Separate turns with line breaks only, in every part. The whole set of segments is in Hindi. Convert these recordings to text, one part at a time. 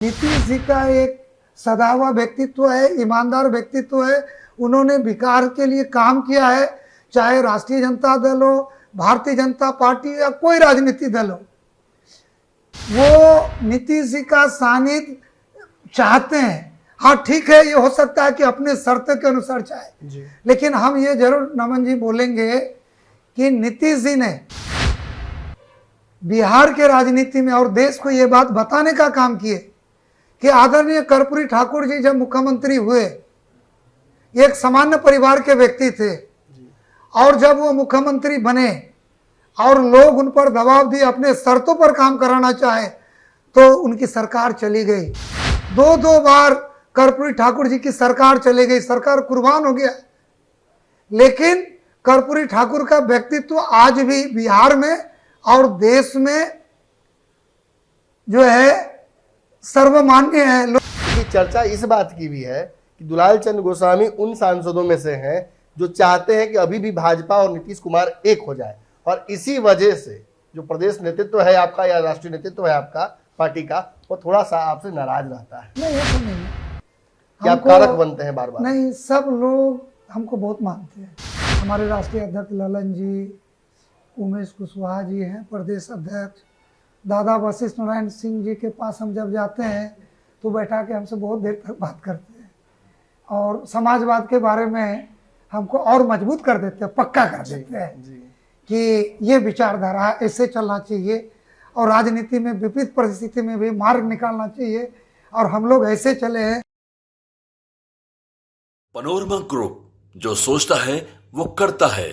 नीतीश जी का एक सदा हुआ व्यक्तित्व है, ईमानदार व्यक्तित्व है। उन्होंने विकास के लिए काम किया है, चाहे राष्ट्रीय जनता दल हो, भारतीय जनता पार्टी या कोई राजनीतिक दल हो। वो नीतीश जी का सानिध्य चाहते हैं। हाँ ठीक है, ये हो सकता है कि अपने शर्त के अनुसार चाहे, लेकिन हम ये जरूर नमन जी बोलेंगे कि नीतीश जी ने बिहार के राजनीति में और देश को ये बात बताने का काम किए कि आदरणीय कर्पूरी ठाकुर जी जब मुख्यमंत्री हुए, एक सामान्य परिवार के व्यक्ति थे, और जब वो मुख्यमंत्री बने और लोग उन पर दबाव दिए अपने शर्तों पर काम कराना चाहे, तो उनकी सरकार चली गई। दो बार कर्पूरी ठाकुर जी की सरकार चली गई, सरकार कुर्बान हो गया, लेकिन कर्पूरी ठाकुर का व्यक्तित्व आज भी बिहार में और देश में जो है सर्वमान्य है।
चर्चा इस बात की भी है कि दुलाल चंद गोस्वामी उन सांसदों में से हैं जो चाहते हैं कि अभी भी भाजपा और नीतीश कुमार एक हो जाए, और इसी वजह से जो प्रदेश नेतृत्व है आपका या राष्ट्रीय नेतृत्व है आपका पार्टी का, वो थोड़ा सा आपसे नाराज रहता है।
नहीं, ऐसा नहीं है।
क्या आप कारक बनते हैं बार बार?
नहीं, सब लोग हमको बहुत मानते हैं। हमारे राष्ट्रीय अध्यक्ष ललन जी, उमेश कुशवाहा जी हैं प्रदेश अध्यक्ष, दादा वशिष्ठ नारायण सिंह जी के पास हम जब जाते हैं तो बैठा के हमसे बहुत देर तक बात करते हैं, और समाजवाद के बारे में हमको और मजबूत कर देते हैं, पक्का कर देते हैं कि ये विचारधारा ऐसे चलना चाहिए और राजनीति में विपरीत परिस्थिति में भी मार्ग निकालना चाहिए, और हम लोग ऐसे चले हैं।
पैनोरमा ग्रुप, जो सोचता है वो करता है।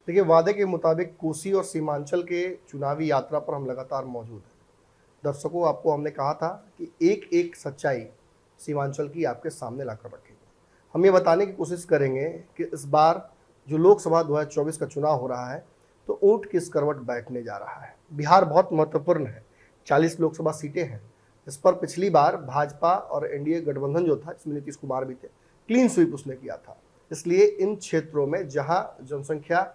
देखिए, वादे के मुताबिक कोसी और सीमांचल के चुनावी यात्रा पर हम लगातार मौजूद हैं। दर्शकों, आपको हमने कहा था कि एक एक सच्चाई सीमांचल की आपके सामने लाकर रखेंगे। हम ये बताने की कोशिश करेंगे कि इस बार जो लोकसभा 2024 का चुनाव हो रहा है, तो ऊंट किस करवट बैठने जा रहा है। बिहार बहुत महत्वपूर्ण है, 40 लोकसभा सीटें हैं। इस पर पिछली बार भाजपा और एनडीए गठबंधन जो था, जिसमें नीतीश कुमार भी थे, क्लीन स्वीप उसने किया था। इसलिए इन क्षेत्रों में जहां जनसंख्या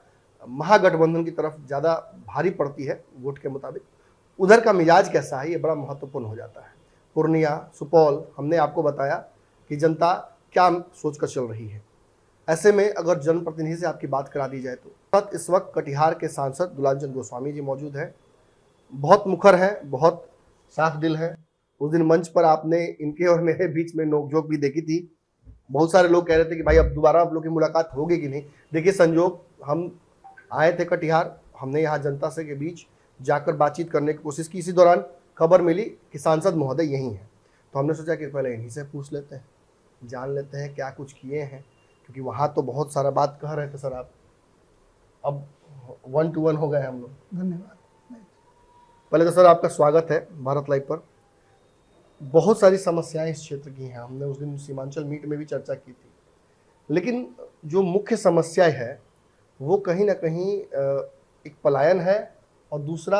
महागठबंधन की तरफ ज़्यादा भारी पड़ती है वोट के मुताबिक, उधर का मिजाज कैसा है ये बड़ा महत्वपूर्ण हो जाता है। पूर्णिया, सुपौल, हमने आपको बताया कि जनता क्या सोचकर चल रही है। ऐसे में अगर जनप्रतिनिधि से आपकी बात करा दी जाए तो इस वक्त कटिहार के सांसद दुलाल चंद गोस्वामी जी मौजूद हैं। बहुत मुखर हैं, बहुत साफ दिल हैं। उस दिन मंच पर आपने इनके और मेरे बीच में नोकझोंक भी देखी थी। बहुत सारे लोग कह रहे थे कि भाई अब दोबारा आप लोग की मुलाकात होगी कि नहीं। देखिए, संजोग हम आए थे कटिहार, हमने यहाँ जनता से के बीच जाकर बातचीत करने की कोशिश की। इसी दौरान खबर मिली कि सांसद महोदय यहीं हैं, तो हमने सोचा कि पहले इन्हीं से पूछ लेते हैं, जान लेते हैं क्या कुछ किए हैं, क्योंकि वहाँ तो बहुत सारा बात कह रहे थे सर आप। अब 1 to 1 हो गए हम लोग।
धन्यवाद।
पहले तो सर आपका स्वागत है भारत लाइव पर। बहुत सारी समस्याएं इस क्षेत्र की हैं, हमने उस दिन सीमांचल मीट में भी चर्चा की थी, लेकिन जो मुख्य समस्या है वो कहीं ना कहीं एक पलायन है, और दूसरा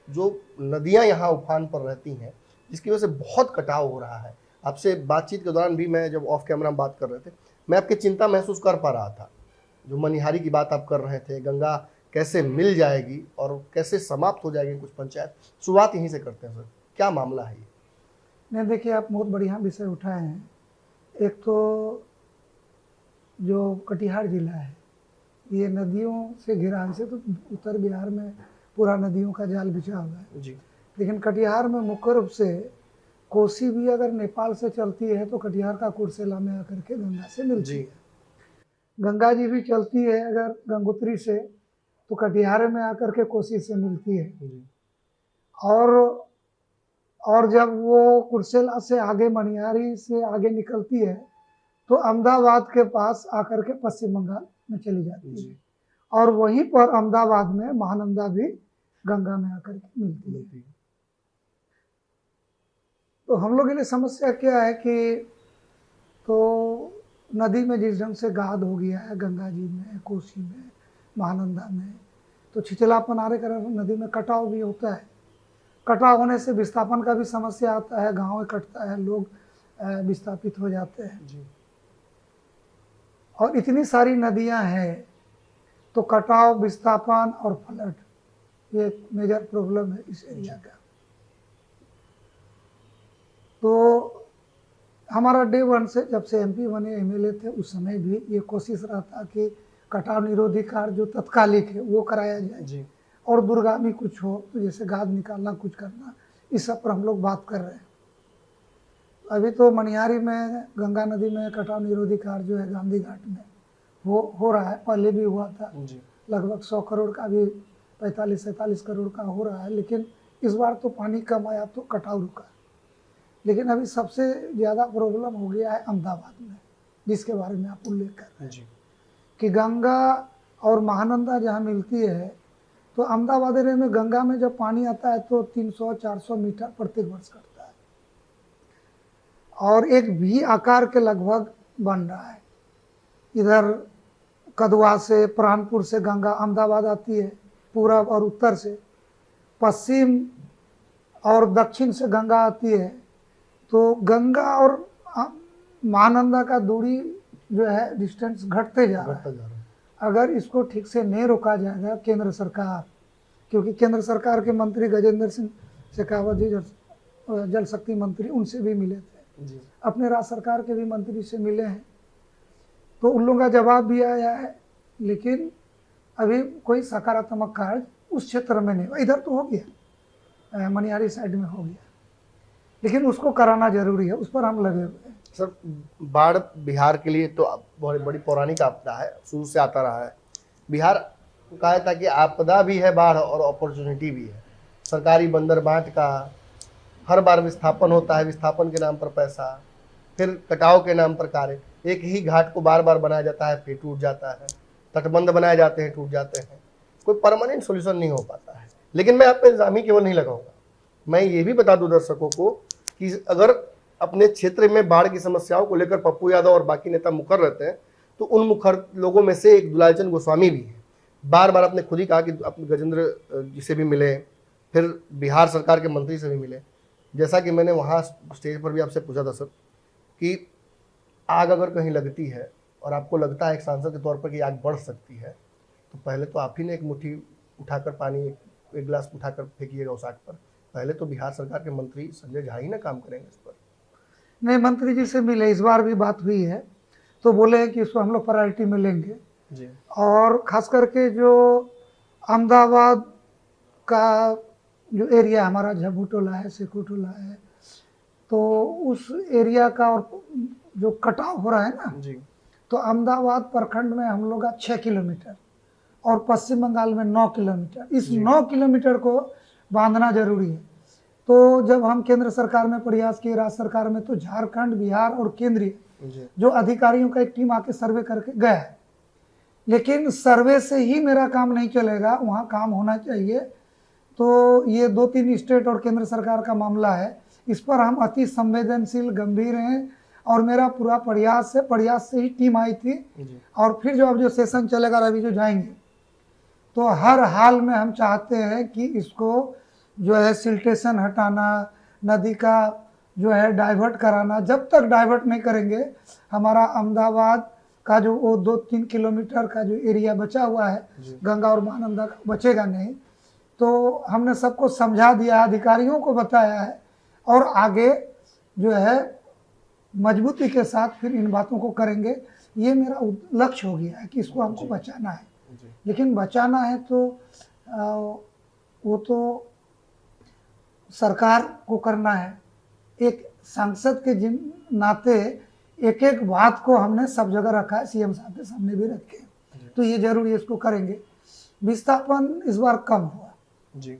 जो नदियां यहाँ उफान पर रहती हैं, जिसकी वजह से बहुत कटाव हो रहा है। आपसे बातचीत के दौरान भी, मैं जब ऑफ कैमरा बात कर रहे थे, मैं आपकी चिंता महसूस कर पा रहा था। जो मनिहारी की बात आप कर रहे थे, गंगा कैसे मिल जाएगी और कैसे समाप्त हो जाएगी कुछ पंचायत, शुरुआत यहीं से करते हैं सर, क्या मामला है ये?
नहीं, देखिए, आप बहुत बढ़िया विषय उठाए हैं। एक तो जो कटिहार जिला है ये नदियों से घिरा है, से तो उत्तर बिहार में पूरा नदियों का जाल बिछा हुआ है
जी।
लेकिन कटिहार में मुख्य रूप से कोसी भी अगर नेपाल से चलती है तो कटिहार का कुर्सेला में आकर के गंगा से मिलती है। गंगा जी भी चलती है अगर गंगोत्री से, तो कटिहार में आकर के कोसी से मिलती है। और जब वो कुर्सेला से आगे, मनिहारी से आगे निकलती है तो अहमदाबाद के पास आकर के पश्चिम बंगाल में चली जाती है, और वहीं पर अहमदाबाद में महानंदा भी गंगा में आकर के मिलती है। तो हम लोग के लिए समस्या क्या है कि तो नदी में जिस ढंग से गाद हो गया है, गंगा जी में, कोसी में, महानंदा में, तो छिछलापन आने के कारण नदी में कटाव भी होता है। कटाव होने से विस्थापन का भी समस्या आता है, गाँव कटता है, लोग विस्थापित हो जाते हैं जी। और इतनी सारी नदियां हैं तो कटाव, विस्थापन और फ्लड ये मेजर प्रॉब्लम है इस एरिया का। तो हमारा डे वन से जब से एमपी बने एमएलए थे उस समय भी ये कोशिश रहता कि कटाव निरोधी कार्य जो तत्कालिक है वो कराया जाए
जी
और दूरगामी कुछ हो तो जैसे गाद निकालना कुछ करना इस सब पर हम लोग बात कर रहे हैं। अभी तो मनिहारी में गंगा नदी में कटाव निरोधी कार्य जो है गांधी घाट में हो रहा है, पहले भी हुआ था।
जी
लगभग 100 करोड़ का भी 45-47 करोड़ का हो रहा है, लेकिन इस बार तो पानी कम आया तो कटाव रुका। लेकिन अभी सबसे ज़्यादा प्रॉब्लम हो गया है अहमदाबाद में, जिसके बारे में आप उल्लेख कर रहे हैं
जी
कि गंगा और महानंदा जहाँ मिलती है तो अहमदाबाद एरिया में गंगा में जब पानी आता है तो 300-400 मीटर प्रत्येक वर्ष करता है और एक भी आकार के लगभग बन रहा है। इधर कदवा से प्राणपुर से गंगा अहमदाबाद आती है, पूरब और उत्तर से, पश्चिम और दक्षिण से गंगा आती है। तो गंगा और महानंदा का दूरी जो है डिस्टेंस घटते जा रहा है।
बढ़ता जा रहा है।
अगर इसको ठीक से नहीं रोका जाएगा केंद्र सरकार, क्योंकि केंद्र सरकार के मंत्री गजेंद्र सिंह शेखावत जी जल शक्ति मंत्री उनसे भी मिले थे,
जी
अपने राज्य सरकार के भी मंत्री से मिले हैं, तो उन लोगों का जवाब भी आया है, लेकिन अभी कोई सकारात्मक कार्य उस क्षेत्र में नहीं हुआ। इधर तो हो गया, मनिहारी साइड में हो गया, लेकिन उसको कराना जरूरी है, उस पर हम लगे हुए हैं।
सर, बाढ़ बिहार के लिए तो बहुत बड़ी पौराणिक आपदा है, शुरू से आता रहा है। बिहार को कहा था कि आपदा भी है बाढ़ और अपॉर्चुनिटी भी है। सरकारी बंदर बांट का हर बार विस्थापन होता है, विस्थापन के नाम पर पैसा, फिर कटाव के नाम पर कार्य। एक ही घाट को बार बार बनाया जाता है, फिर टूट जाता है, तटबंध बनाए जाते हैं, टूट जाते हैं, कोई परमानेंट सोल्यूशन नहीं हो पाता है। लेकिन मैं आप पे इल्जाम ही केवल नहीं लगाऊंगा, मैं ये भी बता दूं दर्शकों को कि अगर अपने क्षेत्र में बाढ़ की समस्याओं को लेकर पप्पू यादव और बाकी नेता मुखर रहते हैं तो उन मुखर लोगों में से एक दुलाल चंद गोस्वामी भी है। बार बार आपने खुद ही कहा कि अपने गजेंद्र जी से भी मिले, फिर बिहार सरकार के मंत्री से भी मिले। जैसा कि मैंने वहाँ स्टेज पर भी आपसे पूछा था सर कि आग अगर कहीं लगती है और आपको लगता है एक सांसद के तौर पर कि आग बढ़ सकती है, तो पहले तो आप ही ने एक मुट्ठी उठाकर पानी, एक गिलास उठाकर फेंकिएगा उस आग पर। पहले तो बिहार सरकार के मंत्री संजय झा ही ना काम करेंगे इस पर।
नहीं, मंत्री जी से मिले, इस बार भी बात हुई है, तो बोले हैं कि इसको हम लोग प्रायोरिटी में लेंगे।
जी
और खास करके जो अहमदाबाद का जो एरिया हमारा झब्बू टोला है, सेखू टोला है, तो उस एरिया का और जो कटाव हो रहा है ना,
जी
तो अहमदाबाद प्रखंड में हम लोग का 6 किलोमीटर और पश्चिम बंगाल में 9 किलोमीटर, इस 9 किलोमीटर को बांधना जरूरी है। तो जब हम केंद्र सरकार में प्रयास किए, राज्य सरकार में, तो झारखंड, बिहार और केंद्रीय
जी
जो अधिकारियों का एक टीम आके सर्वे करके गया है। लेकिन सर्वे से ही मेरा काम नहीं चलेगा, वहाँ काम होना चाहिए। तो ये 2-3 स्टेट और केंद्र सरकार का मामला है, इस पर हम अति संवेदनशील, गंभीर हैं और मेरा पूरा प्रयास से ही टीम आई थी।
जी
और फिर जो अब जो सेशन चलेगा, रवि जो जाएंगे, तो हर हाल में हम चाहते हैं कि इसको जो है सिल्टेशन हटाना, नदी का जो है डाइवर्ट कराना। जब तक डाइवर्ट नहीं करेंगे, हमारा अहमदाबाद का जो वो 2-3 किलोमीटर का जो एरिया बचा हुआ है गंगा और महानंदा का, बचेगा नहीं। तो हमने सबको समझा दिया, अधिकारियों को बताया है, और आगे जो है मजबूती के साथ फिर इन बातों को करेंगे। ये मेरा लक्ष्य हो गया है कि इसको हमको बचाना है। लेकिन बचाना है तो वो तो सरकार को करना है। एक सांसद के जिन नाते एक एक बात को हमने सब जगह रखा है, सीएम साहब के सामने भी रखे, तो ये जरूरी है, इसको करेंगे। विस्थापन इस बार कम हुआ
जी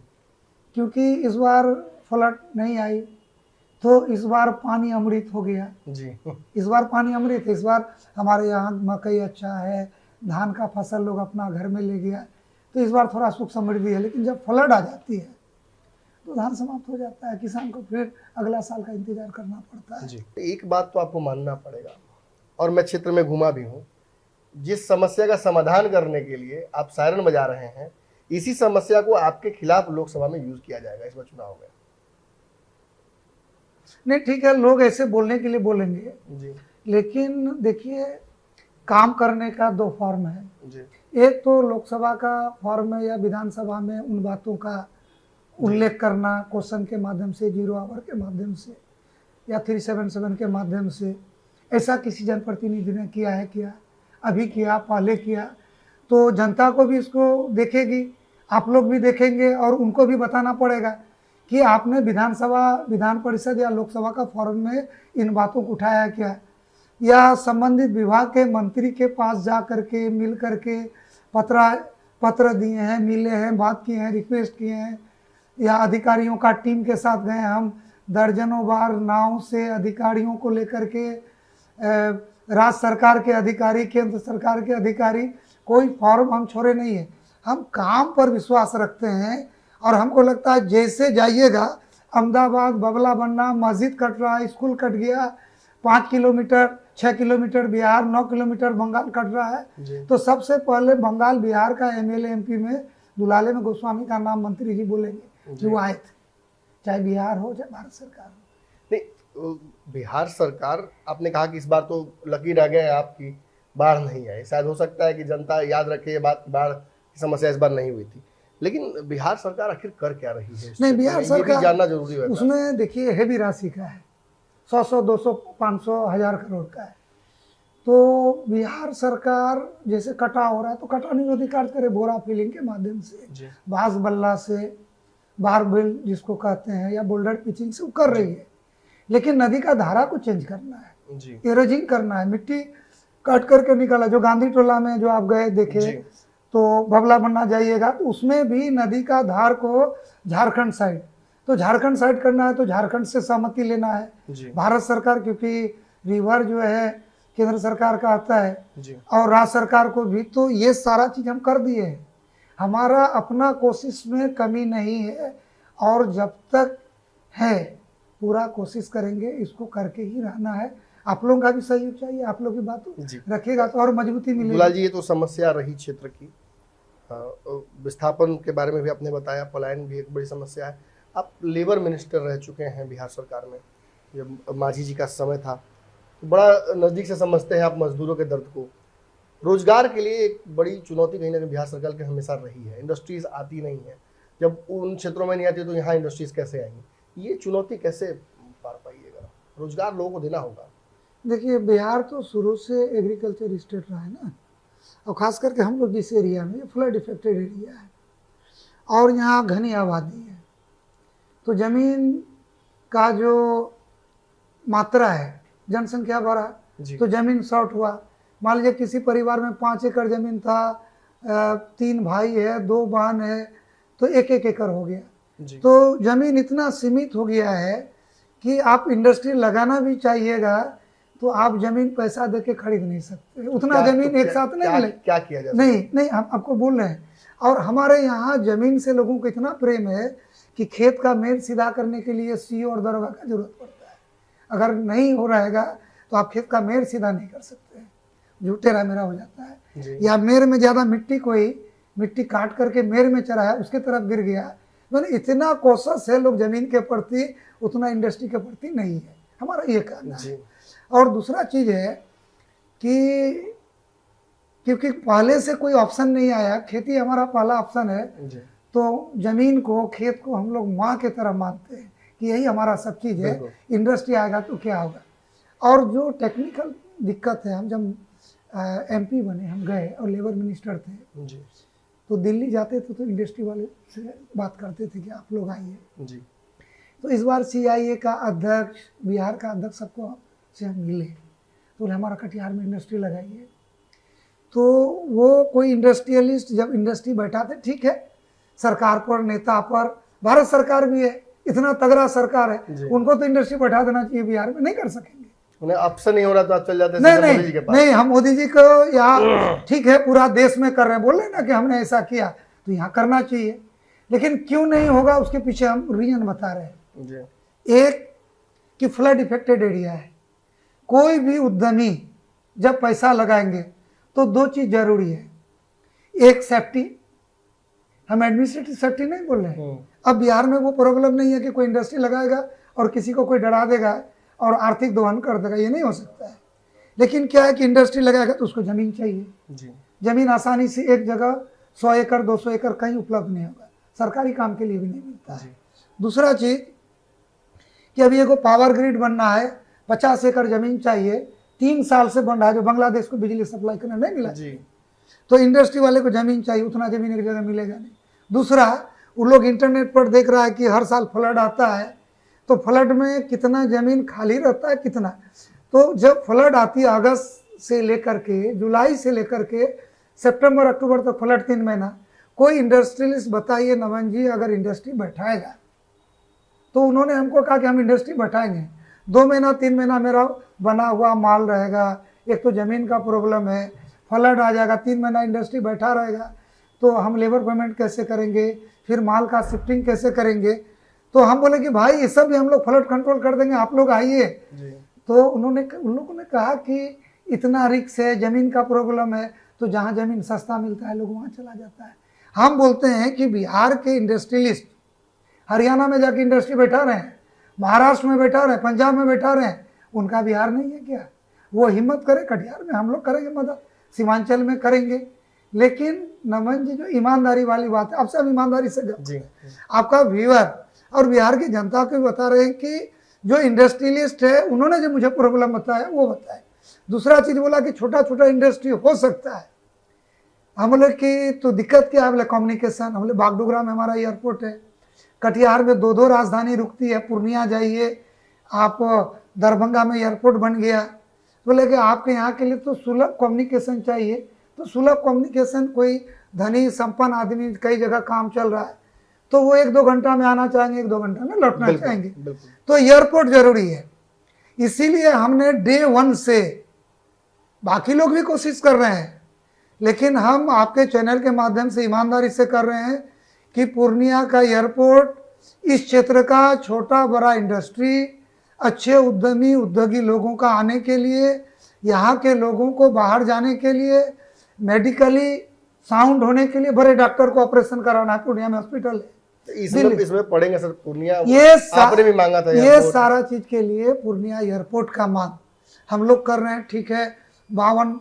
क्योंकि इस बार फ्लड नहीं आई, तो इस बार पानी अमृत हो गया।
जी
इस बार पानी अमृत है। इस बार हमारे यहाँ मकई अच्छा है, धान का फसल लोग अपना घर में ले गया, तो इस बार थोड़ा सुख समृद्धि है। लेकिन जब फ्लड आ जाती है तो धान समाप्त हो जाता है, किसान को फिर अगला साल का इंतजार करना पड़ता है।
जी एक बात तो आपको मानना पड़ेगा, और मैं क्षेत्र में घूमा भी हूँ, जिस समस्या का समाधान करने के लिए आप सायरन बजा रहे हैं, इसी समस्या को आपके खिलाफ लोकसभा में यूज किया जाएगा इस बार चुनाव में।
नहीं, ठीक है, लोग ऐसे बोलने के लिए बोलेंगे
जी
लेकिन देखिए, काम करने का 2 फॉर्म है।
जी
एक तो लोकसभा का फॉर्म है या विधानसभा में उन बातों का उल्लेख करना, क्वेश्चन के माध्यम से, 0 आवर के माध्यम से। या 377 के माध्यम से, ऐसा किसी जनप्रतिनिधि ने किया है, किया अभी किया, पहले किया, तो जनता को भी इसको देखेगी, आप लोग भी देखेंगे और उनको भी बताना पड़ेगा कि आपने विधानसभा, विधान परिषद या लोकसभा का फोरम में इन बातों को उठाया क्या, या संबंधित विभाग के मंत्री के पास जा करके मिल करके पत्र दिए हैं, मिले हैं, बात किए हैं, रिक्वेस्ट किए हैं, या अधिकारियों का टीम के साथ गए हम दर्जनों बार नाव से अधिकारियों को लेकर के, राज्य सरकार के अधिकारी, केंद्र सरकार के अधिकारी, कोई फॉर्म हम छोड़े नहीं है। हम काम पर विश्वास रखते हैं और हमको लगता है जैसे जाइएगा, अहमदाबाद, बबला बन्ना, मस्जिद कट रहा है, स्कूल कट गया, 5 kilometre 6 kilometre Bihar, 9 kilometre Bengal cut रहा है, तो सबसे पहले बंगाल बिहार का एमएलए एमपी में दुलाले में गोस्वामी का नाम मंत्री जी बोलेंगे कि वो आए थे, चाहे बिहार हो चाहे भारत सरकार हो।
नहीं, बिहार सरकार, आपने कहा कि इस बार तो लकी रह गए आपकी, बाढ़ नहीं आई, शायद हो सकता है कि जनता याद रखे ये बात, बाढ़ की समस्या इस बार नहीं हुई थी, लेकिन बिहार सरकार आखिर कर क्या रही है?
नहीं, बिहार सरकार
जानना जरूरी है।
उसमें देखिए हेवी राशि का है, 100, 200, 500, 1000 करोड़ का है। तो बिहार सरकार जैसे कटा हो रहा है तो कटा निरोधी कार्य करे, बोरा फिलिंग के माध्यम से, बांस बल्ला से, बारबेल जिसको कहते हैं, या बोल्डर पिचिंग से वो कर रही है, लेकिन नदी का धारा को चेंज करना है, एरोजिंग करना है, मिट्टी कट करके निकाला। जो गांधी टोला में जो आप गए देखे, तो बबला बन्ना जाइएगा तो उसमें भी नदी का धार को झारखंड साइड, तो झारखंड साइड करना है तो झारखंड से सहमति लेना है। भारत सरकार, क्योंकि रिवर जो है केंद्र सरकार का आता है और राज्य सरकार को भी, तो ये सारा चीज हम कर दिए हैं। हमारा अपना कोशिश में कमी नहीं है और जब तक है पूरा कोशिश करेंगे, इसको करके ही रहना है। आप लोगों का भी सहयोग चाहिए, आप लोग की बात रखिएगा तो और मजबूती मिलेगी।
दुलाल जी, ये तो समस्या रही क्षेत्र की, विस्थापन के बारे में भी आपने बताया, पलायन भी एक बड़ी समस्या है। आप लेबर मिनिस्टर रह चुके हैं बिहार सरकार में, जब मांझी जी का समय था, तो बड़ा नज़दीक से समझते हैं आप मजदूरों के दर्द को। रोजगार के लिए एक बड़ी चुनौती कहीं ना कहीं बिहार सरकार की हमेशा रही है, इंडस्ट्रीज आती नहीं है, जब उन क्षेत्रों में नहीं आती तो यहाँ इंडस्ट्रीज कैसे आएंगी? ये चुनौती कैसे पार पाइएगा? रोजगार लोगों को देना होगा।
देखिए, बिहार तो शुरू से एग्रीकल्चर स्टेट रहा है ना, और ख़ास करके हम लोग जिस एरिया में, ये फ्लड इफेक्टेड एरिया है और यहाँ घनी आबादी है, तो ज़मीन का जो मात्रा है, जनसंख्या बढ़ा तो ज़मीन शॉर्ट हुआ। मान लीजिए किसी परिवार में 5 एकड़ ज़मीन था, 3 भाई है, 2 बहन है, तो 1-1 एकड़ हो गया। तो ज़मीन इतना सीमित हो गया है कि आप इंडस्ट्री लगाना भी चाहिएगा तो आप जमीन पैसा देके खरीद नहीं सकते, उतना जमीन एक साथ नहीं मिले।
क्या किया जाए?
नहीं, हम आपको बोल रहे हैं। और हमारे यहाँ जमीन से लोगों को इतना प्रेम है कि खेत का मेल सीधा करने के लिए सीओ और दरोगा का जरूरत पड़ता है। अगर नहीं हो रहेगा तो आप खेत का मेल सीधा नहीं कर सकते, झूठेरा मेरा हो जाता है। या मेर में ज़्यादा मिट्टी, कोई मिट्टी काट करके मेर में चढ़ाया, उसके तरफ गिर गया। मैंने इतना कोशिश है लोग जमीन के प्रति, उतना इंडस्ट्री के प्रति नहीं है, हमारा ये कहना है। और दूसरा चीज़ है कि क्योंकि पहले से कोई ऑप्शन नहीं आया, खेती हमारा पहला ऑप्शन है, तो ज़मीन को, खेत को हम लोग माँ के तरह मानते हैं कि यही हमारा सब चीज़ है। इंडस्ट्री आएगा तो क्या होगा। और जो टेक्निकल दिक्कत है, हम जब एमपी बने, हम गए और लेबर मिनिस्टर थे, तो दिल्ली जाते थे तो इंडस्ट्री वाले से बात करते थे कि आप लोग आइए। तो इस बार सीआईए का अध्यक्ष, बिहार का अध्यक्ष, सबको से हम मिले, तो हमारा कटिहार में इंडस्ट्री लगाइए। तो वो कोई इंडस्ट्रियलिस्ट जब इंडस्ट्री बैठाते, ठीक है, सरकार पर, नेता पर, भारत सरकार भी है, इतना तगड़ा सरकार है, उनको तो इंडस्ट्री बैठा देना चाहिए। बिहार में नहीं कर सकेंगे,
उन्हें ऑप्शन नहीं हो रहा तो आप चल जाते।
नहीं, हम मोदी जी को यहाँ, ठीक है, पूरा देश में कर रहे हैं, बोल रहे ना कि हमने ऐसा किया, तो यहाँ करना चाहिए। लेकिन क्यों नहीं होगा, उसके पीछे हम रीजन बता रहे हैं। एक कि फ्लड इफेक्टेड एरिया है, कोई भी उद्यमी जब पैसा लगाएंगे तो 2 चीज जरूरी है। एक सेफ्टी, हम एडमिनिस्ट्रेटिव सेफ्टी नहीं बोल रहे हैं। अब बिहार में वो प्रॉब्लम नहीं है कि कोई इंडस्ट्री लगाएगा और किसी को कोई डरा देगा और आर्थिक दोहन कर देगा, ये नहीं हो सकता है। लेकिन क्या है कि इंडस्ट्री लगाएगा तो उसको जमीन चाहिए। जमीन आसानी से एक जगह 100 एकड़ 200 एकड़ कहीं उपलब्ध नहीं होगा, सरकारी काम के लिए भी नहीं मिलता है। दूसरा चीज कि अभी एगो पावर ग्रिड बनना है, 50 एकड़ जमीन चाहिए, 3 साल से बन रहा है, जो बांग्लादेश को बिजली सप्लाई करने नहीं मिला।
जी
तो इंडस्ट्री वाले को जमीन चाहिए, उतना जमीन एक जगह मिलेगा नहीं। दूसरा, वो लोग इंटरनेट पर देख रहा है कि हर साल फ्लड आता है, तो फ्लड में कितना जमीन खाली रहता है कितना। तो जब फ्लड आती है अगस्त से लेकर के जुलाई से लेकर के सितंबर अक्टूबर तक फ्लड 3 महीना, कोई इंडस्ट्रियलिस्ट बताइए नमन जी, अगर इंडस्ट्री बैठाएगा तो उन्होंने हमको कहा कि हम इंडस्ट्री बैठाएंगे, 2 महीना 3 महीना मेरा बना हुआ माल रहेगा, एक तो ज़मीन का प्रॉब्लम है, फ्लड आ जाएगा, 3 महीना इंडस्ट्री बैठा रहेगा, तो हम लेबर पेमेंट कैसे करेंगे, फिर माल का शिफ्टिंग कैसे करेंगे। तो हम बोले कि भाई ये सब भी हम लोग फ्लड कंट्रोल कर देंगे, आप लोग आइए। तो उन लोगों ने कहा कि इतना रिस्क है, ज़मीन का प्रॉब्लम है, तो जहाँ ज़मीन सस्ता मिलता है लोग वहाँ चला जाता है। हम बोलते हैं कि बिहार के इंडस्ट्रियलिस्ट हरियाणा में जाके इंडस्ट्री बैठा रहे हैं, महाराष्ट्र में बैठा रहे हैं, पंजाब में बैठा रहे हैं, उनका बिहार नहीं है क्या? वो हिम्मत करे, कटिहार में हम लोग करेंगे मदद, सीमांचल में करेंगे। लेकिन नमन जी, जो ईमानदारी वाली बात है, अब सब ईमानदारी से
जी
आपका व्यूअर और बिहार की जनता को भी बता रहे हैं कि जो इंडस्ट्रियलिस्ट है उन्होंने जो मुझे प्रॉब्लम बताया वो बताए। दूसरा चीज़ बोला कि छोटा छोटा इंडस्ट्री हो सकता है। हम बोले कि तो दिक्कत क्या है? बोले कम्युनिकेशन। हम बोले बागडोगरा में हमारा एयरपोर्ट है, कटिहार में 2 राजधानी रुकती है, पूर्णिया जाइए आप, दरभंगा में एयरपोर्ट बन गया। बोले कि आपके यहाँ के लिए तो सुलभ कम्युनिकेशन चाहिए, तो सुलभ कम्युनिकेशन कोई धनी संपन्न आदमी कई जगह काम चल रहा है, तो वो 1-2 घंटा में आना चाहेंगे, 1-2 घंटा में लौटना चाहेंगे। तो एयरपोर्ट जरूरी है। इसीलिए हमने डे 1 से, बाकी लोग भी कोशिश कर रहे हैं, लेकिन हम आपके चैनल के माध्यम से ईमानदारी से कर रहे हैं कि पूर्णिया का एयरपोर्ट इस क्षेत्र का छोटा बड़ा इंडस्ट्री, अच्छे उद्यमी उद्योगी लोगों का आने के लिए, यहाँ के लोगों को बाहर जाने के लिए, मेडिकली साउंड होने के लिए, बड़े डॉक्टर को ऑपरेशन कराना है, पूर्णिया में हॉस्पिटल है।
इसमें पड़ेंगे सर पूर्णिया,
आपने
भी मांगा था
ये सारा चीज के लिए पूर्णिया एयरपोर्ट का मांग हम लोग कर रहे हैं। ठीक है, 52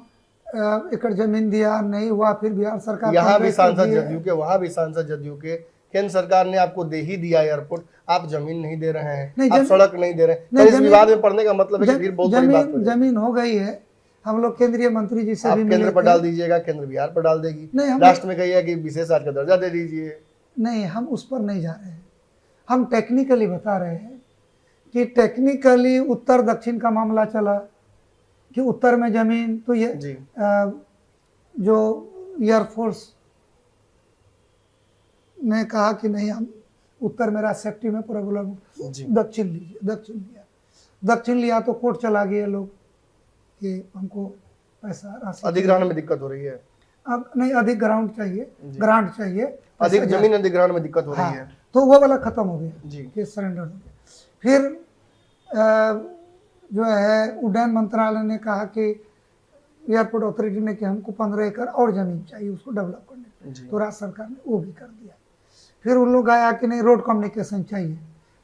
एकड़ जमीन दिया, नहीं हुआ, फिर बिहार सरकार
यहाँ भी सांसद जदयू के, वहाँ भी सांसद जदयू के, केंद्र सरकार ने आपको दे ही दिया एयरपोर्ट, आप जमीन नहीं दे रहे हैं, आप सड़क नहीं दे रहे हैं। तो इस विवाद में पड़ने का मतलब है कि फिर बहुत बड़ी बात हो जाएगी।
जमीन हो गई है, हम लोग केंद्रीय मंत्री जी से
आप
भी
केंद्र पर डाल दीजिएगा, केंद्र बिहार पर डाल देगी, राष्ट्र में कहिए कि विशेष राज्य का दर्जा दे दीजिए।
नहीं, हम उस पर नहीं जा रहे हैं, हम टेक्निकली बता रहे हैं कि टेक्निकली उत्तर दक्षिण का मामला चला कि उत्तर में जमीन, तो ये जो एयरफोर्स ने कहा कि नहीं, हम उत्तर मेरा सेफ्टी में प्रॉब्लम, दक्षिण लीजिए, दक्षिण लिया तो कोर्ट चला गया लोग कि हमको पैसा राशि,
अधिग्रहण में दिक्कत हो रही है।
अब नहीं, अधिक ग्राउंड चाहिए, ग्रांट चाहिए,
अधिक जमीन अधिग्रहण में दिक्कत हो रही है,
तो वो वाला खत्म हो गया
जी,
केस सरेंडर हो गया। फिर जो है उड्डयन मंत्रालय ने कहा कि एयरपोर्ट अथॉरिटी ने कि हमको 15 एकड़ और जमीन चाहिए उसको डेवलप करने, तो राज्य सरकार ने वो भी कर दिया। फिर उन लोग आया कि नहीं रोड कम्युनिकेशन चाहिए,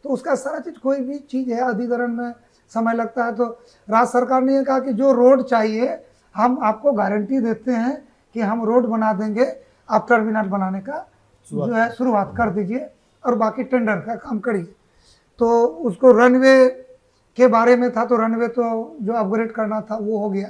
तो उसका सारा चीज़, कोई भी चीज़ है अधिग्रहण में समय लगता है, तो राज्य सरकार ने ये कहा कि जो रोड चाहिए हम आपको गारंटी देते हैं कि हम रोड बना देंगे, आप टर्मिनल बनाने का जो है शुरुआत कर दीजिए और बाकी टेंडर का काम करिए। तो उसको रनवे के बारे में था, तो रनवे तो जो अपग्रेड करना था वो हो गया।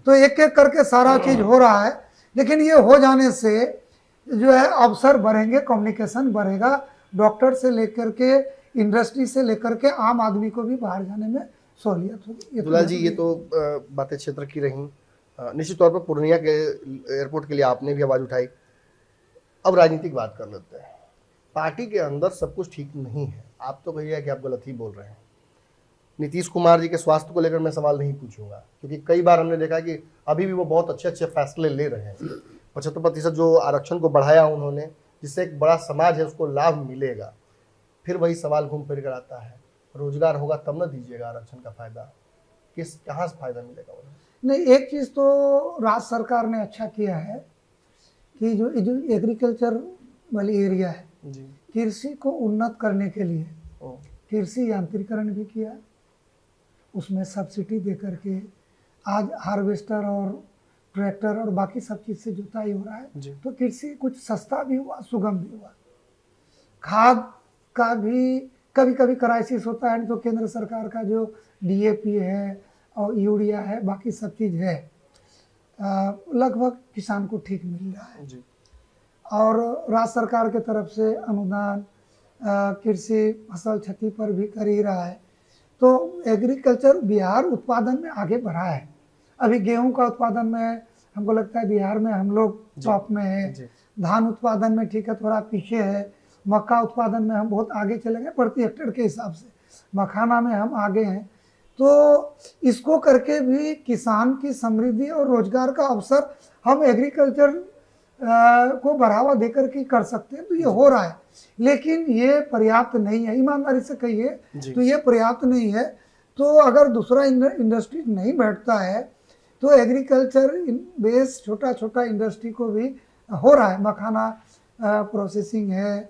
तो एक एक करके सारा चीज़ हो रहा है, लेकिन ये हो जाने से जो है अवसर बढ़ेंगे, कम्युनिकेशन बढ़ेगा, डॉक्टर से लेकर के इंडस्ट्री से लेकर के आम आदमी को भी बाहर जाने में सहूलियत होगी।
दुलाल जी, ये तो बातें क्षेत्र की रहीं। निश्चित तौर पर पूर्णिया के एयरपोर्ट के लिए आपने भी आवाज़ उठाई। अब राजनीतिक बात कर लेते हैं। पार्टी के अंदर सब कुछ ठीक नहीं है, आप तो कहिए कि आप गलत ही बोल रहे हैं। नीतीश कुमार जी के स्वास्थ्य को लेकर मैं सवाल नहीं पूछूंगा, क्योंकि कई बार हमने देखा कि अभी भी वो बहुत अच्छे अच्छे फैसले ले रहे हैं। 75% जो आरक्षण को बढ़ाया उन्होंने, जिससे एक बड़ा समाज है उसको लाभ मिलेगा। फिर वही सवाल घूम फिर कर आता है, रोजगार होगा तब न दीजिएगा आरक्षण का फायदा, कहाँ से फायदा मिलेगा उन्हें?
नहीं, एक चीज़ तो राज्य सरकार ने अच्छा किया है कि जो एग्रीकल्चर वाली एरिया है, कृषि को उन्नत करने के लिए कृषि यांत्रिकरण भी किया, उसमें सब्सिडी दे करके आज हार्वेस्टर और ट्रैक्टर और बाकी सब चीज़ से जुताई हो रहा है, तो कृषि कुछ सस्ता भी हुआ, सुगम भी हुआ। खाद का भी कभी कभी क्राइसिस होता है, नहीं तो केंद्र सरकार का जो डीएपी है और यूरिया है, बाकी सब चीज़ है, लगभग किसान को ठीक मिल रहा है।
जी
और राज्य सरकार के तरफ से अनुदान कृषि फसल क्षति पर भी कर ही रहा है। तो एग्रीकल्चर बिहार उत्पादन में आगे बढ़ा है। अभी गेहूं का उत्पादन में हमको लगता है बिहार में हम लोग टॉप में है। धान उत्पादन में ठीक है, थोड़ा पीछे है। मक्का उत्पादन में हम बहुत आगे चले गए प्रति हेक्टेयर के हिसाब से। मखाना में हम आगे हैं। तो इसको करके भी किसान की समृद्धि और रोजगार का अवसर हम एग्रीकल्चर को बढ़ावा देकर के कर सकते हैं। तो ये हो रहा है, लेकिन ये पर्याप्त नहीं है। ईमानदारी से कहिए तो ये पर्याप्त नहीं है। तो अगर दूसरा इंडस्ट्री नहीं बैठता है तो एग्रीकल्चर बेस छोटा छोटा इंडस्ट्री को भी हो रहा है। मखाना प्रोसेसिंग है,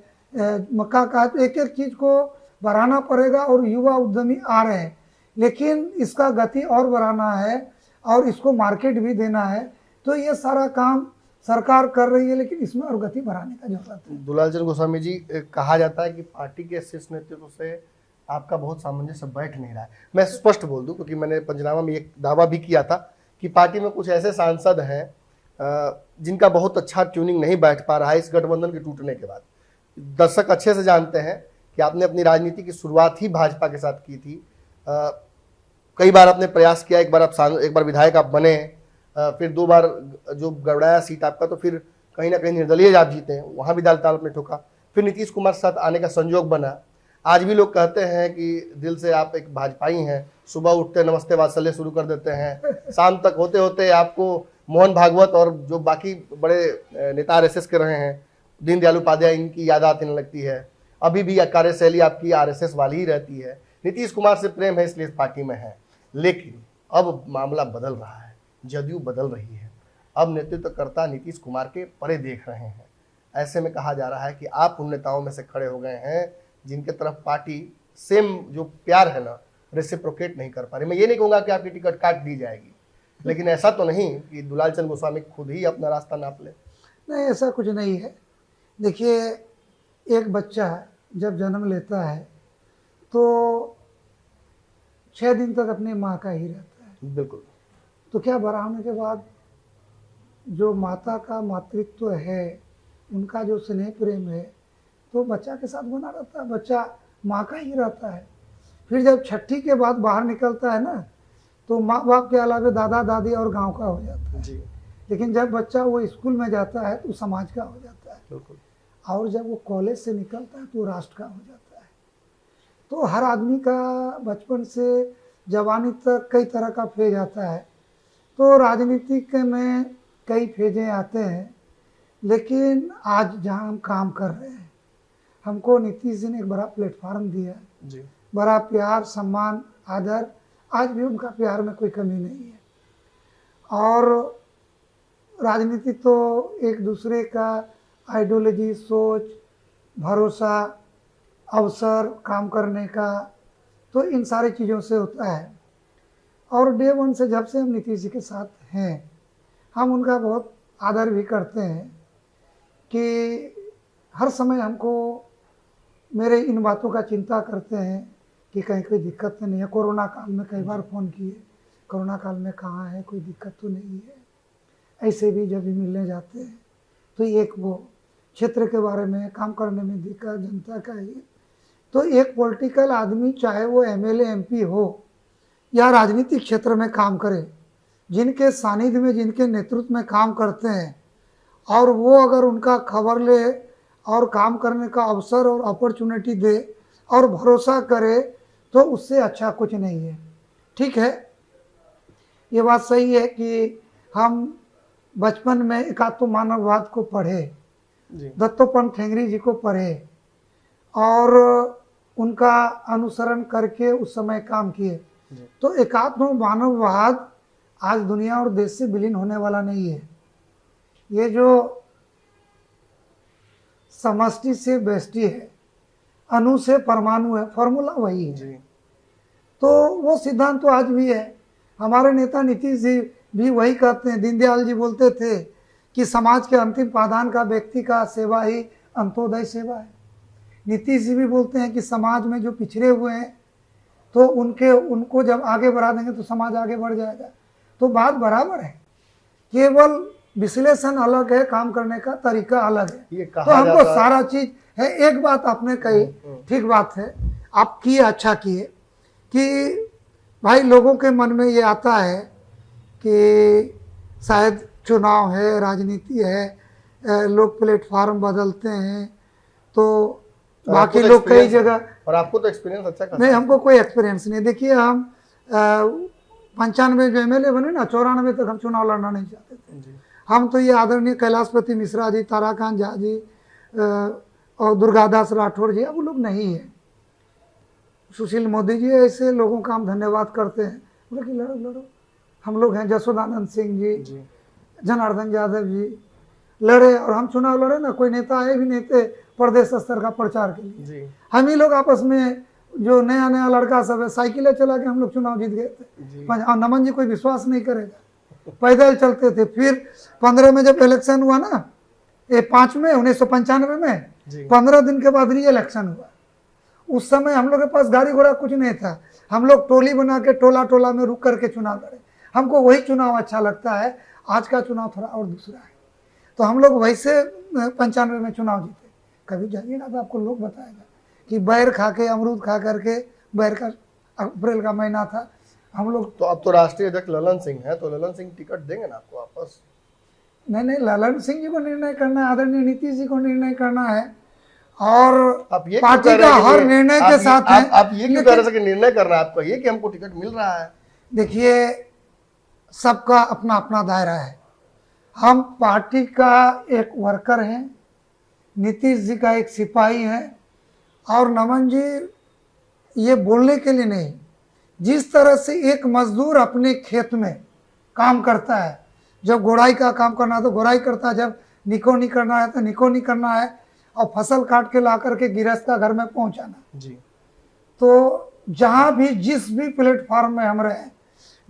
मक्का का, तो एक एक चीज़ को बढ़ाना पड़ेगा और युवा उद्यमी आ रहे हैं, लेकिन इसका गति और बढ़ाना है और इसको मार्केट भी देना है। तो ये सारा काम सरकार कर रही है, लेकिन इसमें और गति बढ़ाने का जरूरत है।
दुलाल चंद गोस्वामी जी, कहा जाता है कि पार्टी के शीर्ष नेतृत्व से आपका बहुत सामंजस्य बैठ नहीं रहा है। मैं स्पष्ट बोल दूं, क्योंकि मैंने पंचनामा में एक दावा भी किया था कि पार्टी में कुछ ऐसे सांसद हैं जिनका बहुत अच्छा ट्यूनिंग नहीं बैठ पा रहा है इस गठबंधन के टूटने के बाद। दर्शक अच्छे से जानते हैं कि आपने अपनी राजनीति की शुरुआत ही भाजपा के साथ की थी। कई बार आपने प्रयास किया, एक बार विधायक आप बने, फिर 2 बार जो गड़बड़ाया सीट आपका, तो फिर कहीं ना कहीं निर्दलीय आप जीते, वहाँ भी दाल ताल में ठोका। फिर नीतीश कुमार के साथ आने का संयोग बना। आज भी लोग कहते हैं कि दिल से आप एक भाजपाई हैं। सुबह उठते नमस्ते वात्सल्य शुरू कर देते हैं, शाम तक होते होते आपको मोहन भागवत और जो बाकी बड़े नेता आरएसएस के रहे हैं, दीनदयाल उपाध्याय, इनकी याद आने लगती है। अभी भी कार्यशैली आपकी आरएसएस वाली ही रहती है। नीतीश कुमार से प्रेम है इसलिए इस पार्टी में है, लेकिन अब मामला बदल रहा है, जदयू बदल रही है। अब नेतृत्वकर्ता नीतीश कुमार के परे देख रहे हैं। ऐसे में कहा जा रहा है कि आप उन नेताओं में से खड़े हो गए हैं जिनके तरफ पार्टी सेम जो प्यार है ना, रेसिप्रोकेट नहीं कर पा रही। मैं ये नहीं कहूँगा कि आपकी टिकट काट दी जाएगी, लेकिन ऐसा तो नहीं कि दुलाल चंद गोस्वामी खुद ही अपना रास्ता नाप ले।
नहीं, ऐसा कुछ नहीं है। देखिए, एक बच्चा जब जन्म लेता है तो 6 दिन तक अपनी माँ का ही रहता है।
बिल्कुल।
तो क्या बड़ा होने के बाद जो माता का मातृत्व है, उनका जो स्नेह प्रेम है, तो बच्चा के साथ बना रहता है। बच्चा माँ का ही रहता है। फिर जब छठी के बाद बाहर निकलता है ना, तो माँ बाप के अलावा दादा दादी और गांव का हो जाता है
जी।
लेकिन जब बच्चा वो स्कूल में जाता है तो समाज का हो जाता है।
बिल्कुल।
और जब वो कॉलेज से निकलता है तो राष्ट्र का हो जाता है। तो हर आदमी का बचपन से जवानी तक कई तरह का फेज आता है। तो राजनीतिक में कई फेजें आते हैं, लेकिन आज जहाँ हम काम कर रहे हैं, हमको नीतीश जी ने एक बड़ा प्लेटफार्म दिया है।
जी।
बड़ा प्यार, सम्मान, आदर, आज भी उनका प्यार में कोई कमी नहीं है। और राजनीति तो एक दूसरे का आइडियोलॉजी, सोच, भरोसा, अवसर, काम करने का, तो इन सारी चीज़ों से होता है। और डे 1 से जब से हम नीतीश जी के साथ हैं, हम उनका बहुत आदर भी करते हैं कि हर समय हमको मेरे इन बातों का चिंता करते हैं कि कहीं कोई दिक्कत तो नहीं है। कोरोना काल में कई बार फ़ोन किए, कोरोना काल में कहाँ है, कोई दिक्कत तो नहीं है। ऐसे भी जब भी मिलने जाते हैं तो एक वो क्षेत्र के बारे में काम करने में दिक्कत जनता का ही। तो एक पॉलिटिकल आदमी, चाहे वो एमएलए एमपी हो या राजनीतिक क्षेत्र में काम करे, जिनके सानिध्य में, जिनके नेतृत्व में काम करते हैं, और वो अगर उनका खबर ले और काम करने का अवसर और अपॉर्चुनिटी दे और भरोसा करे, तो उससे अच्छा कुछ नहीं है। ठीक है, ये बात सही है कि हम बचपन में एकात्म मानववाद को पढ़े, दत्तोपंत ठेंगरी जी को पढ़े और उनका अनुसरण करके उस समय काम किए। तो एकात्म मानववाद आज दुनिया और देश से विलीन होने वाला नहीं है। ये जो समष्टि से बेष्टि है, अणु से परमाणु है, फॉर्मूला वही है। तो वो सिद्धांत तो आज भी है। हमारे नेता नीतीश जी भी वही कहते हैं। दीनदयाल जी बोलते थे कि समाज के अंतिम पादान का व्यक्ति का सेवा ही अंत्योदय सेवा है। नीतीश जी भी बोलते हैं कि समाज में जो पिछड़े हुए हैं तो उनको जब आगे बढ़ा देंगे तो समाज आगे बढ़ जाएगा। तो बात बराबर है, केवल विश्लेषण अलग है, काम करने का तरीका अलग है।
ये
तो
कहा
हमको
जाता है
सारा चीज है। एक बात आपने कही, ठीक बात है, आप किए, अच्छा किए कि भाई लोगों के मन में ये आता है कि शायद चुनाव है, राजनीति है, लोग प्लेटफार्म बदलते हैं तो
और
बाकी
आपको तो
लोग कई
experience है।
जगह।
और आपको तो एक्सपीरियंस अच्छा खासा
नहीं,
है।
हमको कोई एक्सपीरियंस नहीं। देखिए हम 95 जो एमएलए बने ना, 94 तक हम चुनाव लड़ना नहीं चाहते थे।
जी
हम तो ये आदरणीय कैलाशपति मिश्रा जी, ताराकांत झा जी और दुर्गादास राठौर जी, अब वो लोग नहीं है। सुशील मोदी जी, ऐसे लोगों का हम धन्यवाद करते हैं, बोले कि लड़ो लड़ो। हम लोग हैं जसोदानंद सिंह जी,
जी
जनार्दन यादव जी लड़े, और हम चुनाव लड़े ना, कोई नेता आए भी नहीं थे प्रदेश स्तर का प्रचार के लिए।
जी
हम ही लोग आपस में, जो नया नया लड़का सब है, साइकिलें चला के हम लोग चुनाव जीत गए थे।
जी
और नमन जी कोई विश्वास नहीं करेगा, पैदल चलते थे। फिर 15 में जब इलेक्शन हुआ ना, ये 5 में 1995 में,
जी
15 दिन के बाद री इलेक्शन हुआ। उस समय हम लोग के पास गाड़ी घोड़ा कुछ नहीं था, हम लोग टोली बना के टोला टोला में रुक करके चुनाव लड़े। हमको वही चुनाव अच्छा लगता है, आज का चुनाव थोड़ा और दूसरा है। तो हम लोग वैसे 95 में चुनाव जीते। कभी जाइएगा तो आपको लोग बताएगा कि बैर खा के, अमरूद खा करके, बैर का अप्रैल का महीना था, हम लोग।
तो अब तो राष्ट्रीय अध्यक्ष ललन सिंह है, तो ललन सिंह टिकट देंगे ना आपको वापस?
नहीं, ललन सिंह जी को निर्णय करना है, आदरणीय नीतीश जी को निर्णय करना है, और
आप ये क्यों
पार्टी
कह रहे
का
हैं कि
हर
ये-
निर्णय
आप
के
ये-
साथ
आप-
है।
आप ये क्यों कह रहे हैं कि निर्णय करना है आपका ये कि हमको टिकट मिल रहा है?
देखिए, सबका अपना अपना दायरा है। हम पार्टी का एक वर्कर हैं, नीतीश जी का एक सिपाही है, और नमन जी ये बोलने के लिए नहीं, जिस तरह से एक मजदूर अपने खेत में काम करता है, जब गोड़ाई का काम करना है तो गोड़ाई करता है, जब निकोनी करना है तो निकोनी करना है, और फसल काट के ला करके गृहस्थ का घर में पहुंचाना।
जी
तो जहां भी जिस भी प्लेटफॉर्म में हम रहे,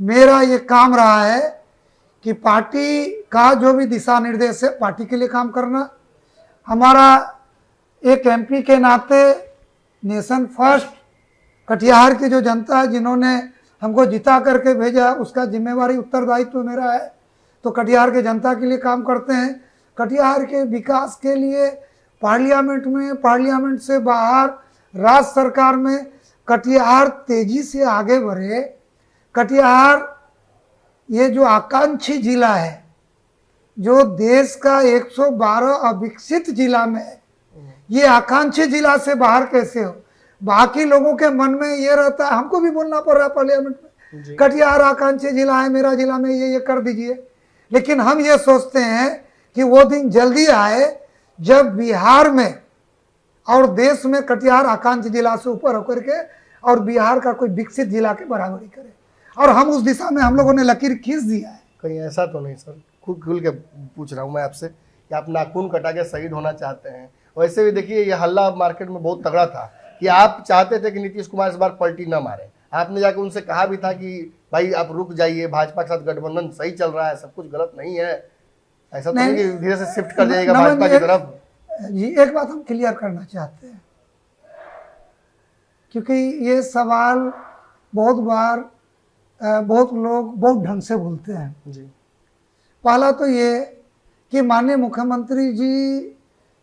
मेरा ये काम रहा है कि पार्टी का जो भी दिशा निर्देश है, पार्टी के लिए काम करना। हमारा एक एमपी के नाते नेशन फर्स्ट, कटिहार की जो जनता है जिन्होंने हमको जिता करके भेजा, उसका जिम्मेवारी उत्तरदायित्व मेरा है। तो कटिहार के जनता के लिए काम करते हैं, कटिहार के विकास के लिए, पार्लियामेंट में, पार्लियामेंट से बाहर, राज्य सरकार में कटिहार तेजी से आगे बढ़े। कटिहार ये जो आकांक्षी जिला है, जो देश का 112 अविकसित जिला में है, ये आकांक्षी जिला से बाहर कैसे हो? बाकी लोगों के मन में ये रहता है, हमको भी बोलना पड़ रहा है पार्लियामेंट में, कटिहार आकांक्षी जिला है, मेरा जिला में ये कर दीजिए। लेकिन हम ये सोचते हैं कि वो दिन जल्दी आए जब बिहार में और देश में कटिहार आकांक्षी जिला से ऊपर होकर के और बिहार का कोई विकसित जिला के बराबरी करे, और हम उस दिशा में हम लोगों ने लकीर खींच दिया है।
कहीं ऐसा तो नहीं सर? खुल के पूछ रहा हूँ मैं आपसे कि आप नाखून कटा के शहीद होना चाहते हैं। वैसे भी देखिए, ये हल्ला मार्केट में बहुत तगड़ा था कि आप चाहते थे कि नीतीश कुमार इस बार पलटी न मारे। आपने जाकर उनसे कहा भी था कि भाई आप रुक जाइए, भाजपा के साथ गठबंधन सही चल रहा है, सब कुछ गलत नहीं है। ऐसा तो नहीं कि धीरे से शिफ्ट कर जाएगा
नमन
भाजपा
जी,
की तरफ?
जी एक बात हम क्लियर करना चाहते हैं, क्योंकि ये सवाल बहुत बार बहुत लोग बहुत ढंग से बोलते हैं।
जी
पहला तो ये कि माननीय मुख्यमंत्री जी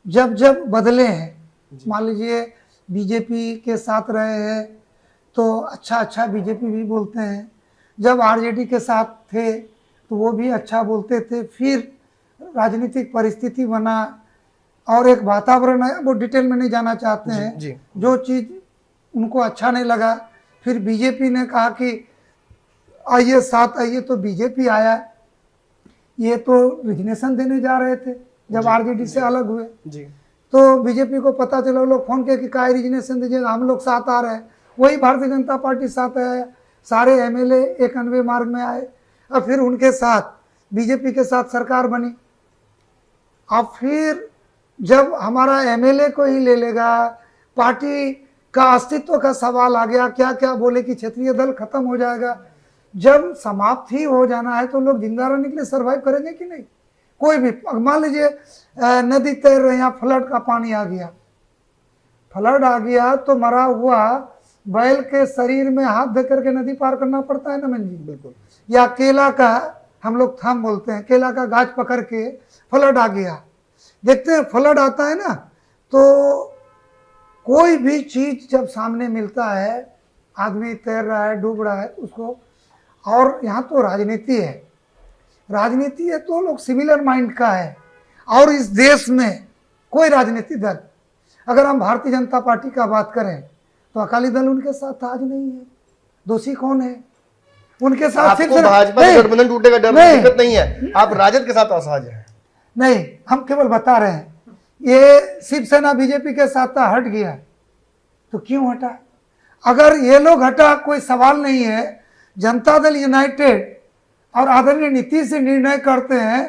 जब जब बदले हैं, मान लीजिए बीजेपी के साथ रहे हैं तो अच्छा बीजेपी भी बोलते हैं, जब आरजेडी के साथ थे तो वो भी अच्छा बोलते थे, फिर राजनीतिक परिस्थिति बना और एक वातावरण है, वो डिटेल में नहीं जाना चाहते हैं।
जी
जो चीज़ उनको अच्छा नहीं लगा, फिर बीजेपी ने कहा कि आइए साथ आइए, तो बीजेपी आया। ये तो रिजनेशन देने जा रहे थे जब आरजेडी से अलग हुए,
जी
तो बीजेपी को पता चला, वो लोग फोन किया कि काय रिजनेशन दीजिएगा, हम लोग साथ आ रहे हैं। वही भारतीय जनता पार्टी साथ आया, सारे एमएलए 91 मार्ग में आए, और फिर उनके साथ बीजेपी के साथ सरकार बनी। अब फिर जब हमारा एमएलए को ही ले लेगा, पार्टी का अस्तित्व का सवाल आ गया, क्या क्या बोले कि क्षेत्रीय दल खत्म हो जाएगा। जब समाप्त ही हो जाना है तो लोग जिंदा रहने के लिए सर्वाइव करेंगे कि नहीं? कोई भी, मान लीजिए नदी तैर रहे, यहाँ फ्लड का पानी आ गया, फ्लड आ गया तो मरा हुआ बैल के शरीर में हाथ दे करके नदी पार करना पड़ता है नमन जी।
बिल्कुल।
या केला का, हम लोग थम बोलते हैं, केला का गाछ पकड़ के फ्लड आ गया। देखते हैं फ्लड आता है ना, तो कोई भी चीज जब सामने मिलता है, आदमी तैर रहा है, डूब रहा है, उसको, और यहाँ तो राजनीति है, राजनीति है तो लोग सिमिलर माइंड का है। और इस देश में कोई राजनीतिक दल, अगर हम भारतीय जनता पार्टी का बात करें तो अकाली दल उनके साथ आज नहीं है। दोषी कौन है उनके साथ?
आपको भाजपा से गठबंधन टूटेगा डर दिक्कत नहीं है, आप राजद के साथ असहज हैं।
नहीं, हम केवल बता रहे हैं। ये शिवसेना बीजेपी के साथ हट गया तो क्यों हटा? अगर ये लोग हटा कोई सवाल नहीं है। जनता दल यूनाइटेड और आदरणीय नीतीश से निर्णय करते हैं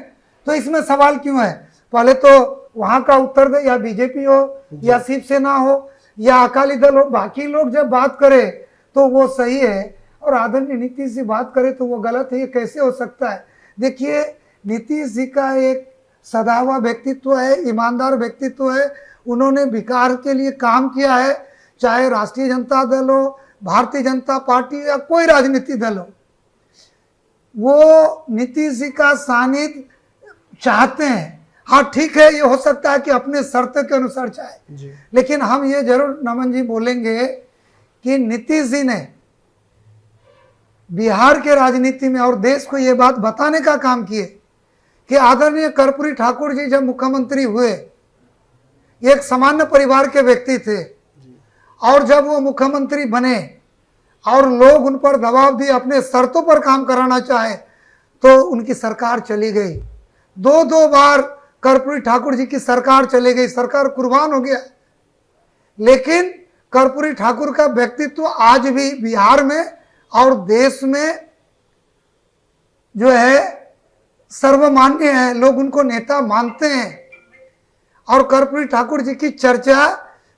तो इसमें सवाल क्यों है? पहले तो वहां का उत्तर दे, या बीजेपी हो या शिवसेना हो या अकाली दल हो। बाकी लोग जब बात करें तो वो सही है और आदरणीय नीतीश जी बात करे तो वो गलत है। ये कैसे हो सकता है? देखिए, नीतीश जी का एक सदा हुआ व्यक्तित्व है, ईमानदार व्यक्तित्व है। उन्होंने विकास के लिए काम किया है, चाहे राष्ट्रीय जनता दल हो, भारतीय जनता पार्टी या कोई राजनीतिक दल हो। वो नीतीश जी का सानिध्य चाहते हैं। हाँ ठीक है, ये हो सकता है कि अपने शर्त के अनुसार चाहे, लेकिन हम ये जरूर नमन जी बोलेंगे कि नीतीश जी ने बिहार के राजनीति में और देश को ये बात बताने का काम किए कि आदरणीय कर्पूरी ठाकुर जी जब मुख्यमंत्री हुए, एक सामान्य परिवार के व्यक्ति थे, और जब वो मुख्यमंत्री बने और लोग उन पर दबाव दिए, अपने शर्तों पर काम कराना चाहे, तो उनकी सरकार चली गई। दो बार कर्पूरी ठाकुर जी की सरकार चली गई, सरकार कुर्बान हो गया। लेकिन कर्पूरी ठाकुर का व्यक्तित्व आज भी बिहार में और देश में जो है सर्वमान्य है। लोग उनको नेता मानते हैं। और कर्पूरी ठाकुर जी की चर्चा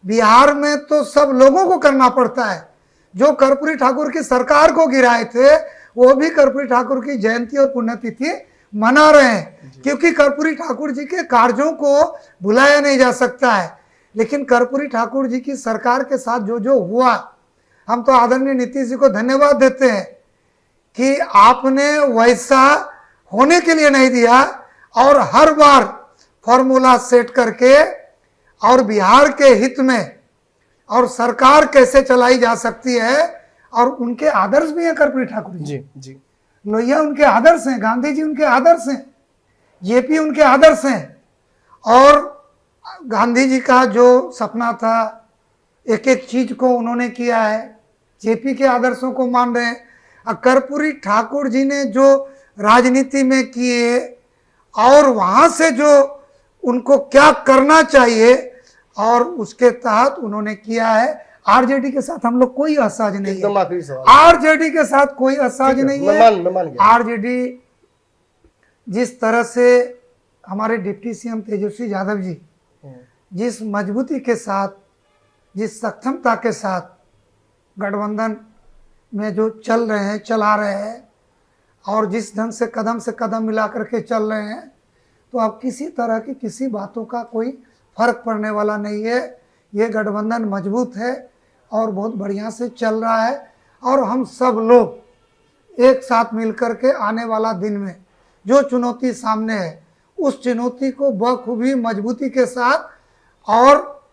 बिहार में तो सब लोगों को करना पड़ता है। जो कर्पूरी ठाकुर की सरकार को गिराए थे वो भी कर्पूरी ठाकुर की जयंती और पुण्यतिथि मना रहे हैं, क्योंकि कर्पूरी ठाकुर जी के कार्यों को भुलाया नहीं जा सकता है। लेकिन कर्पूरी ठाकुर जी की सरकार के साथ जो जो हुआ, हम तो आदरणीय नीतीश जी को धन्यवाद देते हैं कि आपने वैसा होने के लिए नहीं दिया और हर बार फॉर्मूला सेट करके और बिहार के हित में और सरकार कैसे चलाई जा सकती है। और उनके आदर्श भी हैं कर्पूरी ठाकुर जी।
जी
लोहिया उनके आदर्श हैं, गांधी जी उनके आदर्श हैं, जेपी उनके आदर्श हैं। और गांधी जी का जो सपना था, एक एक चीज को उन्होंने किया है, जेपी के आदर्शों को मान रहे हैं। कर्पूरी ठाकुर जी ने जो राजनीति में किए और वहां से जो उनको क्या करना चाहिए और उसके तहत उन्होंने किया है। आरजेडी के साथ हम लोग कोई असहज नहीं
एकदम
है।
आखिरी सवाल।
आरजेडी के साथ कोई असहज नहीं है।
मैं मान गया।
आरजेडी जिस तरह से हमारे डिप्टी सीएम तेजस्वी यादव जी जिस मजबूती के साथ, जिस सक्षमता के साथ गठबंधन में जो चल रहे हैं, चला रहे हैं, और जिस ढंग से कदम मिला करके चल रहे हैं, तो अब किसी तरह की किसी बातों का कोई फर्क पड़ने वाला नहीं है। ये गठबंधन मजबूत है और बहुत बढ़िया से चल रहा है। और हम सब लोग एक साथ मिलकर के आने वाला दिन में जो चुनौती सामने है, उस चुनौती को बखूबी मजबूती के साथ और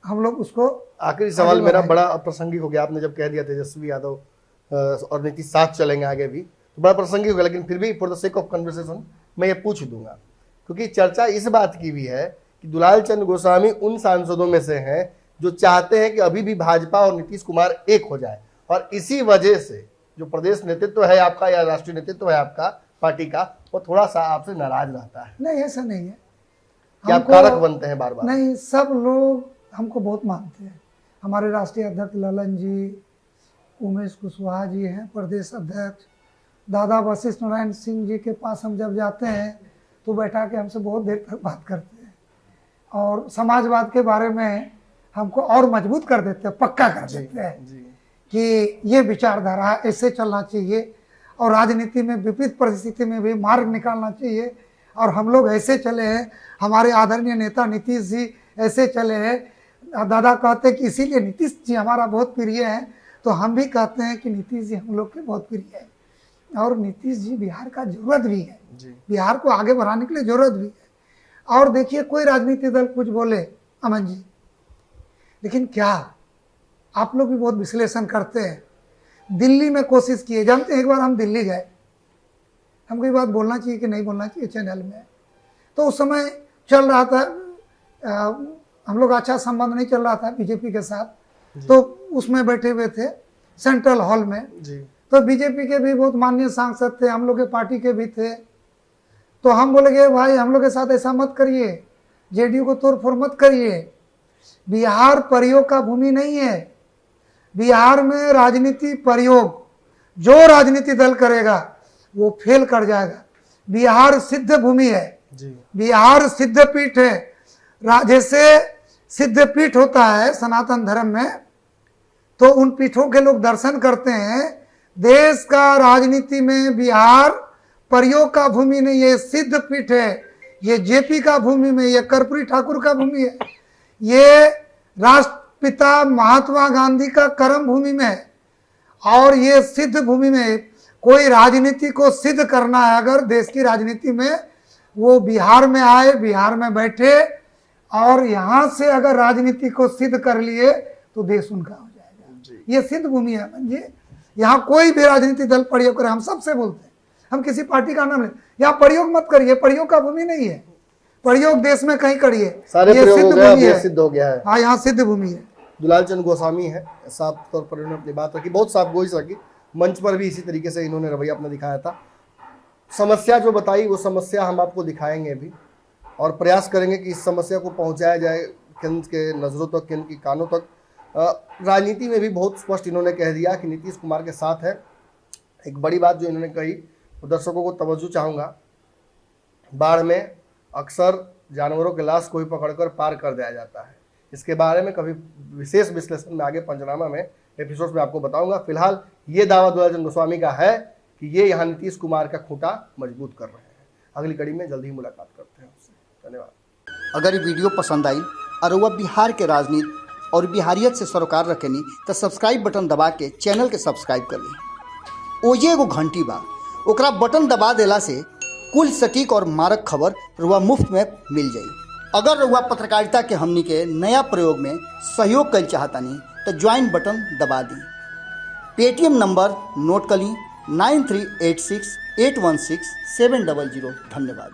हम लोग उसको।
आखिरी सवाल मेरा बड़ा अप्रासंगिक हो गया। आपने जब कह दिया तेजस्वी यादव और नीतीश साथ चलेंगे आगे भी, तो बड़ा प्रासंगिक हो गया, लेकिन फिर भी for the sake of conversation मैं ये पूछ दूंगा, क्योंकि चर्चा इस बात की भी है कि दुलाल चंद्र गोस्वामी उन सांसदों में से हैं जो चाहते हैं कि अभी भी भाजपा और नीतीश कुमार एक हो जाए, और इसी वजह से जो प्रदेश नेतृत्व है आपका या राष्ट्रीय नेतृत्व है आपका पार्टी का, वो थोड़ा सा आपसे नाराज रहता है।
नहीं, ऐसा नहीं है।
कि आप कारक बनते हैं बार बार।
नहीं, सब लोग हमको बहुत मानते हैं। हमारे राष्ट्रीय अध्यक्ष ललन जी, उमेश कुशवाहा जी हैं प्रदेश अध्यक्ष, दादा वशिष्ठ नारायण सिंह जी के पास हम जब जाते हैं तो बैठा के हमसे बहुत देर तक बात करते हैं और समाजवाद के बारे में हमको और मजबूत कर देते हैं, पक्का कर देते हैं कि ये विचारधारा ऐसे चलना चाहिए और राजनीति में विपरीत परिस्थिति में भी मार्ग निकालना चाहिए और हम लोग ऐसे चले हैं, हमारे आदरणीय नेता नीतीश जी ऐसे चले हैं। दादा कहते हैं कि इसीलिए नीतीश जी हमारा बहुत प्रिय है, तो हम भी कहते हैं कि नीतीश जी हम लोग के बहुत प्रिय है। और नीतीश जी बिहार का जरूरत भी है, बिहार को आगे बढ़ाने के लिए जरूरत भी है। और देखिए कोई राजनीतिक दल कुछ बोले अमन जी, लेकिन क्या आप लोग भी बहुत विश्लेषण करते हैं। दिल्ली में कोशिश किए, जानते हैं एक बार हम दिल्ली गए, हमको ये बात बोलना चाहिए कि नहीं बोलना चाहिए चैनल में, तो उस समय चल रहा था हम लोग अच्छा संबंध नहीं चल रहा था बीजेपी के साथ, तो उसमें बैठे हुए थे सेंट्रल हॉल में जी। तो बीजेपी के भी बहुत माननीय सांसद थे, हम लोग के पार्टी के भी थे। तो हम बोले कि भाई हम लोग के साथ ऐसा मत करिए, जेडीयू को तोड़ फोड़ मत करिए, बिहार प्रयोग का भूमि नहीं है। बिहार में राजनीति प्रयोग जो राजनीति दल करेगा वो फेल कर जाएगा। बिहार सिद्ध भूमि है जी। बिहार सिद्ध पीठ है। जैसे सिद्ध पीठ होता है सनातन धर्म में, तो उन पीठों के लोग दर्शन करते हैं। देश का राजनीति में बिहार प्रयोग का भूमि नहीं है, सिद्ध पीठ है। ये जेपी का भूमि में, ये कर्पूरी ठाकुर का भूमि है, ये राष्ट्रपिता महात्मा गांधी का कर्म भूमि में है। और ये सिद्ध भूमि में कोई राजनीति को सिद्ध करना है अगर देश की राजनीति में, वो बिहार में आए, बिहार में बैठे और यहाँ से अगर राजनीति को सिद्ध कर लिए तो देश उनका हो जाएगा। ये सिद्ध भूमि है समझिए। यहाँ कोई भी राजनीति दल प्रयोग करे, हम सबसे बोलते हैं, हम किसी पार्टी का नाम नहीं, यहाँ प्रयोग मत करिए, प्रयोग का भूमि नहीं है। प्रयोग देश में कहीं करिए, ये सिद्ध भूमि है,
सिद्ध हो गया है।
हाँ यहाँ सिद्ध भूमि है।
दुलाल चंद गोस्वामी है, साफ तौर पर इन्होंने अपनी बात रखी, बहुत साफ गोई रखी। मंच पर भी इसी तरीके से इन्होंने रवैया अपना दिखाया था। समस्या जो बताई वो समस्या हम आपको दिखाएंगे भी और प्रयास करेंगे कि इस समस्या को पहुंचाया जाए केंद्र के नज़रों तक, केंद्र की कानों तक। राजनीति में भी बहुत स्पष्ट इन्होंने कह दिया कि नीतीश कुमार के साथ है। एक बड़ी बात जो इन्होंने कही वो दर्शकों को तवज्जो चाहूँगा, बाढ़ में अक्सर जानवरों के लाश को ही पकड़कर पार कर दिया जाता है। इसके बारे में कभी विशेष विश्लेषण में आगे पंचनामा में एपिसोड में आपको बताऊंगा। फिलहाल ये दावा दुलाल चंद गोस्वामी का है कि ये यहाँ नीतीश कुमार का खूंटा मजबूत कर रहे हैं। अगली कड़ी में जल्दी ही मुलाकात करते हैं उससे। धन्यवाद।
अगर ये वीडियो पसंद आई और वह बिहार के राजनीति और बिहारियत से सरोकार रखेनी तो सब्सक्राइब बटन दबा के चैनल के सब्सक्राइब कर ली। ओजे एगो घंटी बा, ओकरा बटन दबा देला से कुल सटीक और मारक खबर रुआ मुफ्त में मिल जाई। अगर रुआ पत्रकारिता के हमनी के नया प्रयोग में सहयोग कर चाहतानी तो ज्वाइन बटन दबा दी। पेटीएम नंबर नोट कर ली 9386816700। धन्यवाद।